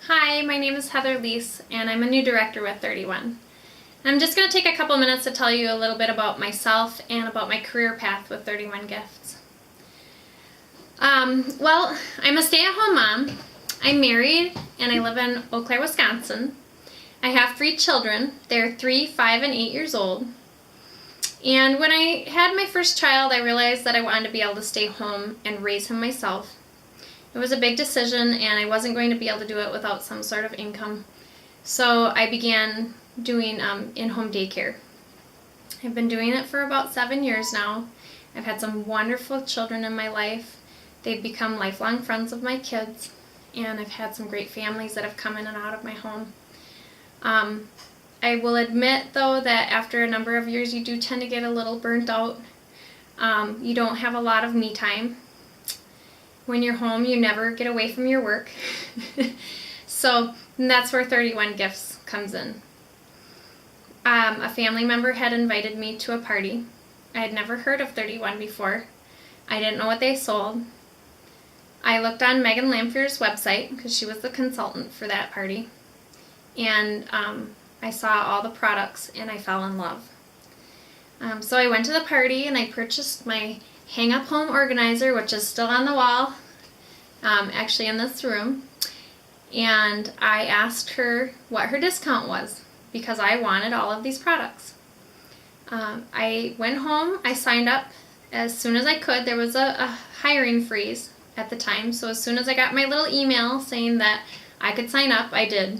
Hi, my name is Heather Leese, and I'm a new director with 31. I'm just going to take a couple minutes to tell you a little bit about myself and about my career path with 31 Gifts. Well, I'm a stay-at-home mom. I'm married, and I live in Eau Claire, Wisconsin. I have 3 children. They're 3, 5, and 8 years old. And when I had my first child, I realized that I wanted to be able to stay home and raise him myself. It was a big decision, and I wasn't going to be able to do it without some sort of income. So I began doing in-home daycare. I've been doing it for about 7 years now. I've had some wonderful children in my life. They've become lifelong friends of my kids, and I've had some great families that have come in and out of my home. I will admit, though, that after a number of years you do tend to get a little burnt out. You don't have a lot of me time. When you're home, you never get away from your work. So that's where 31 Gifts comes in. A family member had invited me to a party. I had never heard of 31 before. I didn't know what they sold. I looked on Megan Lamphier's website because she was the consultant for that party. And I saw all the products and I fell in love. So I went to the party and I purchased my hang-up home organizer, which is still on the wall, actually in this room. And I asked her what her discount was because I wanted all of these products. I went home, I signed up as soon as I could. There was a hiring freeze at the time, so as soon as I got my little email saying that I could sign up, I did.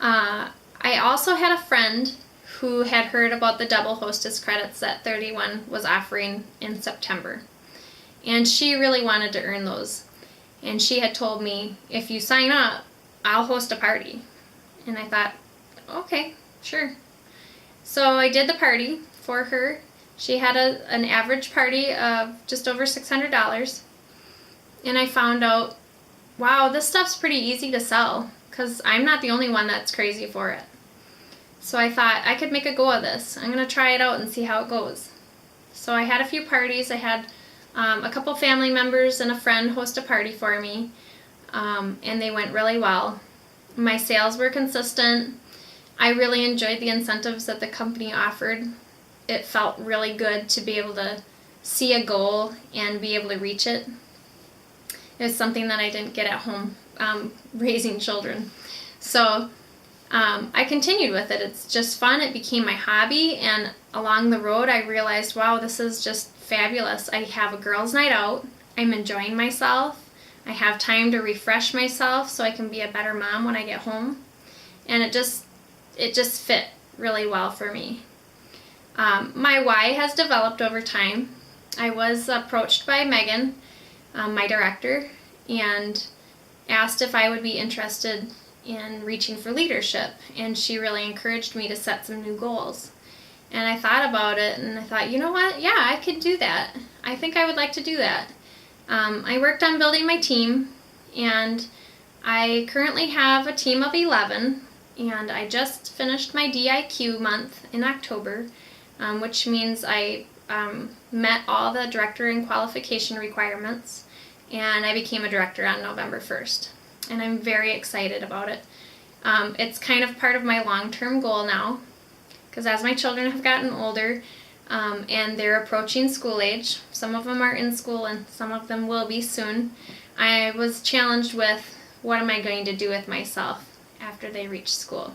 I also had a friend who had heard about the double hostess credits that 31 was offering in September. And she really wanted to earn those. And she had told me, if you sign up, I'll host a party. And I thought, okay, sure. So I did the party for her. She had an average party of just over $600. And I found out, wow, this stuff's pretty easy to sell because I'm not the only one that's crazy for it. So I thought I could make a go of this. I'm going to try it out and see how it goes. So I had a few parties. I had a couple family members and a friend host a party for me, and they went really well. My sales were consistent. I really enjoyed the incentives that the company offered. It felt really good to be able to see a goal and be able to reach it. It was something that I didn't get at home raising children. So I continued with it. It's just fun. It became my hobby, and along the road I realized, wow, this is just fabulous. I have a girls' night out. I'm enjoying myself. I have time to refresh myself so I can be a better mom when I get home. And it just fit really well for me. My why has developed over time. I was approached by Megan, my director, and asked if I would be interested in reaching for leadership, and she really encouraged me to set some new goals. And I thought about it, and I thought, you know what, yeah, I could do that. I think I would like to do that. I worked on building my team, and I currently have a team of 11, and I just finished my DIQ month in October, which means I met all the director and qualification requirements, and I became a director on November 1st. And I'm very excited about it. It's kind of part of my long-term goal now, because as my children have gotten older and they're approaching school age, some of them are in school and some of them will be soon, I was challenged with what am I going to do with myself after they reach school.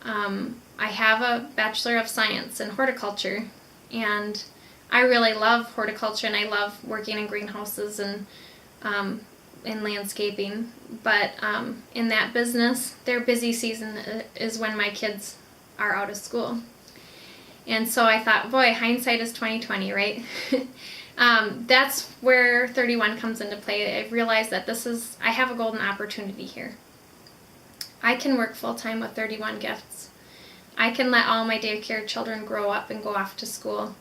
I have a Bachelor of Science in horticulture, and I really love horticulture, and I love working in greenhouses and in landscaping, but in that business, their busy season is when my kids are out of school. And so I thought, boy, hindsight is 20/20, right? That's where 31 comes into play. I realized that I have a golden opportunity here. I can work full-time with 31 Gifts. I can let all my daycare children grow up and go off to school.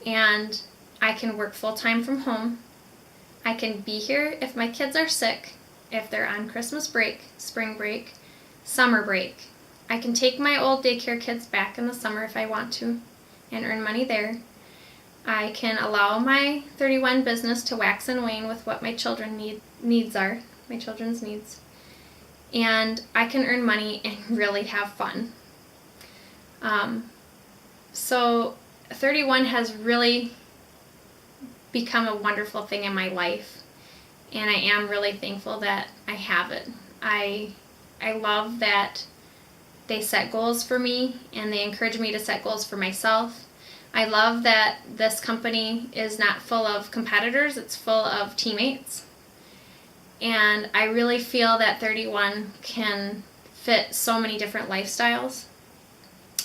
And I can work full-time from home. I can be here if my kids are sick, if they're on Christmas break, spring break, summer break. I can take my old daycare kids back in the summer if I want to and earn money there. I can allow my 31 business to wax and wane with what my children needs are. my children's needs. And I can earn money and really have fun. So 31 has really become a wonderful thing in my life. And I am really thankful that I have it. I love that they set goals for me and they encourage me to set goals for myself. I love that this company is not full of competitors, it's full of teammates. And I really feel that 31 can fit so many different lifestyles.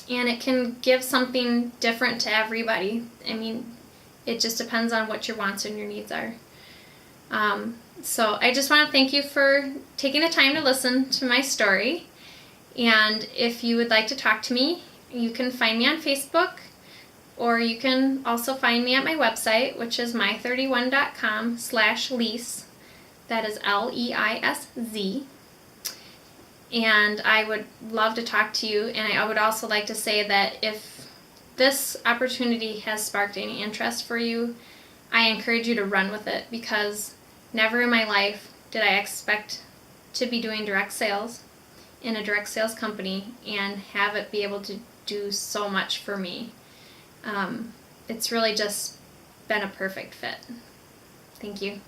And it can give something different to everybody. I mean, it just depends on what your wants and your needs are. So I just want to thank you for taking the time to listen to my story. And if you would like to talk to me, you can find me on Facebook, or you can also find me at my website, which is my31.com/lease. That is LEISZ. And I would love to talk to you. And I would also like to say that if this opportunity has sparked any interest for you, I encourage you to run with it, because never in my life did I expect to be doing direct sales in a direct sales company and have it be able to do so much for me. It's really just been a perfect fit. Thank you.